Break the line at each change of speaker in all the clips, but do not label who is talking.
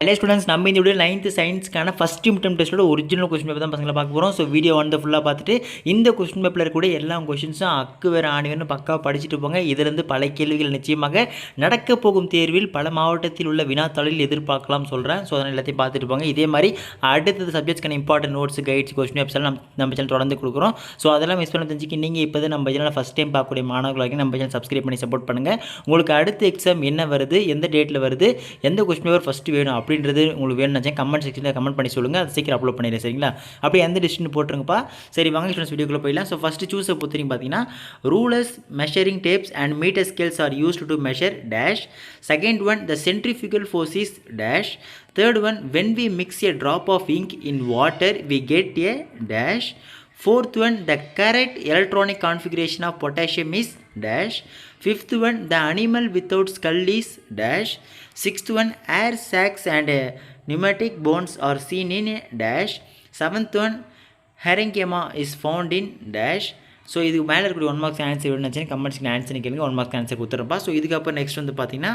Hello students, நம்ம இந்த video 9th சயின்ஸ்க்கான ஃபஸ்ட் மிட்டம் டெஸ்ட்டோட ஒரிஜினல் கொஸ்டின் பேப்பர் தான் பசங்களை பார்க்க போகிறோம். ஸோ வீடியோ வந்து ஃபுல்லாக பார்த்துட்டு இந்த கொஸ்டின் பேப்பரில் இருக்கக்கூடிய எல்லா கொஸ்டின்ஸும் அக்கு வேறு ஆணிவேர்னு பக்காவாக படிச்சுட்டு போங்க. இதிலிருந்து பல கேள்விகள் நிச்சயமாக நடக்க போகும் தேர்வில் பல மாவட்டத்தில் உள்ள வினாத்தாளில் எதிர்பார்க்கலாம் சொல்கிறேன். ஸோ அதனால் எல்லாத்தையும் பார்த்துட்டு போங்க. இதே மாதிரி அடுத்தது சப்ஜெக்ட்ஸ்க்கான important notes, guides, question papers எல்லாம் நம்ம சேனல் தொடர்ந்து கொடுக்குறோம். ஸோ அதெல்லாம் மிஸ் பண்ண தெரிஞ்சுக்கி நீங்கள் இப்போ தான் நம்ம சேனல் ஃபஸ்ட் டைம் பார்க்கக்கூடிய மாணவர்களாக நம்ம சேனல் சப்ஸ்கிரைப் பண்ணி சப்போர்ட் பண்ணுங்கள். உங்களுக்கு அடுத்த எக்ஸாம் என்ன வருது, எந்த டேட்டில் வருது, எந்த கொஸ்டின் பேப்பர் ஃபஸ்ட்டு வேணும் அப்படின்றது உங்களுக்கு வேணும்னு கமெண்ட் செக்ஷனில் கமெண்ட் பண்ணி சொல்லுங்கள். அது சீக்கிரம் அப்லோட் பண்ணிடுறேன். சரிங்களா? அப்படியே எந்த டிஸ்ட்ரிக்ட் போட்டுருங்கப்பா. சரி, வாங்க ஸ்டூடெண்ட்ஸ் வீடியோக்குள்ளே போயிடலாம். ஸோ ஃபஸ்ட்டு சூஸை பொறுத்தவரைக்கும் பார்த்தீங்கன்னா rulers, measuring tapes and meter scales are used to measure dash. Second one, the centrifugal force is dash. Third one, when we mix a drop of ink in water, we get a dash. Fourth one, the correct electronic configuration of potassium is dash. Fifth one, the animal without skull is dash. Sixth one, air sacs and pneumatic bones are seen in a dash. Seventh one, parenchyma is found in dash. So இதுக்கு மேலே இருக்கக்கூடிய 1 marks answer வேணும்னு கமெண்ட்ஸ்க்கு answer கேளுங்க. 1 marks answer கொடுத்துருப்பா. So இதுக்கப்புறம் next வந்து பார்த்தீங்கன்னா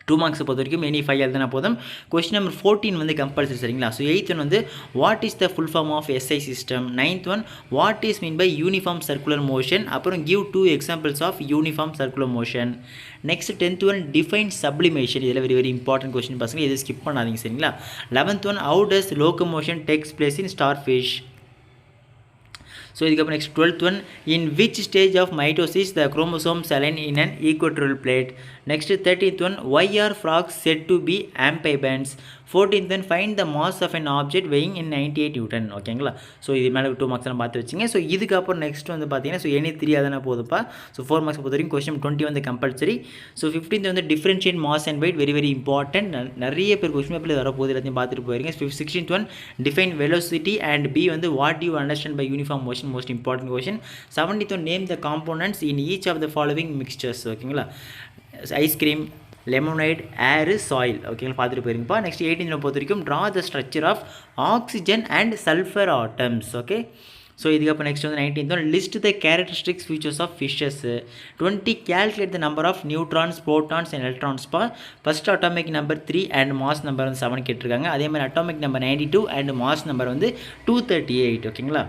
2 மார்க்ஸை பொறுத்த வரைக்கும் எனி 5 எழுதினா போதும். கொஸ்டின் நம்பர் 14 வந்து கம்பல்சரி. சரிங்களா? ஸோ 8th ஒன் வந்து what is the full form of SI system. 9th one what is mean by uniform circular motion. அப்புறம் give 2 examples of uniform circular motion. Next 10th one define sublimation. இதில் very important question பசங்க, எது skip பண்ணாதீங்க. சரிங்களா? 11th one how does locomotion takes place in star fish. So இதுக்கப்புறம் next 12th one in which stage of mitosis the chromosomes align in an equatorial plate. Next 13th one why are frogs said to be amphibians. 14th one find the mass of an object weighing in 98 newton. ஓகேங்களா? So இது மேலே 2 marks எல்லாம் பார்த்து வச்சுங்க. So இதுக்கப்புறம் next வந்து பார்த்தீங்கன்னா so any 3 அதனா போதுப்பா. ஸோ 4 மார்க்ஸ் பொறுத்த வரைக்கும் கொஸ்டின் 20 வந்து கம்பல்சரி. ஸோ 15th வந்து differentiate mass and weight, very important. நிறைய பேர் கொஸ்டின் பேப்பரில் வரப்போது, எல்லாத்தையும் பார்த்துட்டு போயிருங்க. 16th one define velocity and B வந்து what you understand by uniform motion, most important question. 17th one, name the components in each of the following mixtures. ஓகேங்களா? Ice cream, lemonade, air, soil. ஓகேங்களா? பார்த்துட்டு போயிருங்கப்பா. நெக்ஸ்ட் 18th பொறுத்த வரைக்கும் draw the structure of oxygen and sulphur atoms. Okay. So இதுக்கப்புறம் next வந்து 19th one list the characteristics features of fishes. 20 calculate the number of neutrons, protons and electrons பா. First atomic number 3 and mass number வந்து 7 கேட்டிருக்காங்க. அதே மாதிரி atomic number 92 and mass number வந்து 238. ஓகேங்களா?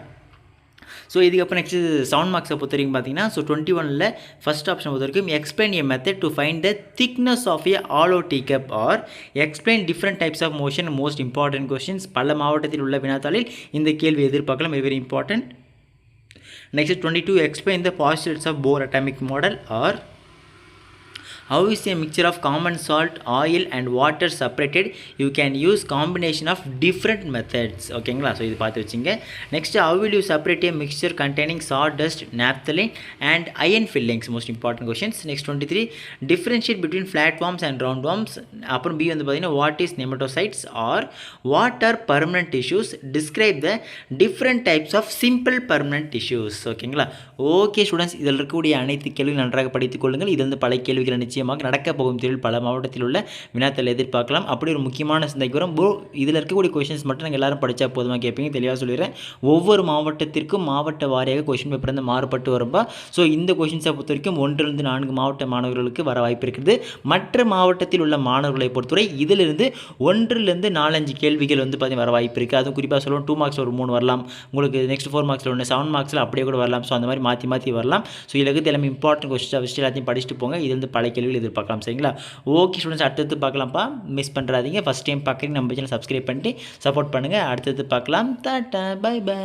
So இதுக்கப்புறம் நெக்ஸ்ட் 7 மார்க்ஸை பொறுத்த வரைக்கும் பார்த்தீங்கன்னா ஸோ 21ல் ஃபஸ்ட் ஆப்ஷன் பொறுத்த வரைக்கும் explain a method to find the thickness of a hollow tea cup or explain different types of motion. Most important questions. பல மாவட்டத்தில் உள்ள வினாத்தாளில் இந்த கேள்வி எதிர்பார்க்கலாம். Very important. Next 22 explain the positives of Bohr atomic model or how is a mixture of common salt, oil and water separated. You can use combination of different methods. ஓகேங்களா? So இது பார்த்து வச்சுங்க. Next how will you separate a mixture containing sawdust, naphthalene and iron fillings. most important questions. next 23 differentiate between flatworms and roundworms. அப்புறம் B வந்து பார்த்தீங்கன்னா what is nematocytes or what are permanent tissues. describe the different types of simple permanent tissues. ஓகேங்களா? Okay students, இதில் இருக்கக்கூடிய அனைத்து கேள்விகள் நன்றாக படித்துக் கொள்ளுங்கள். இது வந்து பல கேள்விகள் நிச்சயமாக நடக்க போகும் தேர்வில் பல மாவட்டத்தில் உள்ள வினாத்தாள் எதிர்பார்க்கலாம். அப்படி ஒரு முக்கியமான சிந்தைக்கு வரும் ப்ரோ, இதில் இருக்கக்கூடிய கொஸ்டின்ஸ் மட்டும் நாங்கள் எல்லாரும் படித்தா போதுமாக கேட்பீங்க. தெளிவாக சொல்லிடுறேன். ஒவ்வொரு மாவட்டத்திற்கும் மாவட்ட வாரியாக கொஸ்டின் பேப்பர் வந்து மாறுபட்டு வரும்பா. ஸோ இந்த கொஸ்டின்ஸை பொறுத்த வரைக்கும் 1 4 மாவட்ட மாணவர்களுக்கு வர வாய்ப்பு இருக்குது. மற்ற மாவட்டத்தில் உள்ள மாணவர்களை பொறுத்தவரை இதிலிருந்து 1 4 5 கேள்விகள் வந்து பார்த்தீங்கன்னா வர வாய்ப்பு இருக்குது. அதுவும் குறிப்பாக சொல்லுவோம் 2 மார்க்ஸ் ஒரு 3 வரலாம். உங்களுக்கு நெக்ஸ்ட் 4 மார்க்ஸில் 1, 7 மார்க்ஸில் அப்படியே கூட வரலாம். ஸோ அந்த மாதிரி மாற்றி வரலாம். ஸோ இதில் இருக்கிறது எல்லாமே இம்பார்ட்டன்ட் கொஸ்டின் ஃபஸ்ட்டு எல்லாத்தையும் படிச்சுட்டு போங்க. இது வந்து பல கேள்விகள் எதிர்பார்க்கலாம். சரிங்களா? ஓகே ஸ்டூடெண்ட்ஸ், அடுத்தது பார்க்கலாம்ப்பா. மிஸ் பண்ணுறாதீங்க. ஃபஸ்ட் டைம் பார்க்குறீங்க நம்ம சேனல் சப்ஸ்கிரைப் பண்ணிட்டு சப்போர்ட் பண்ணுங்கள். அடுத்தது பார்க்கலாம். Tata, bye by.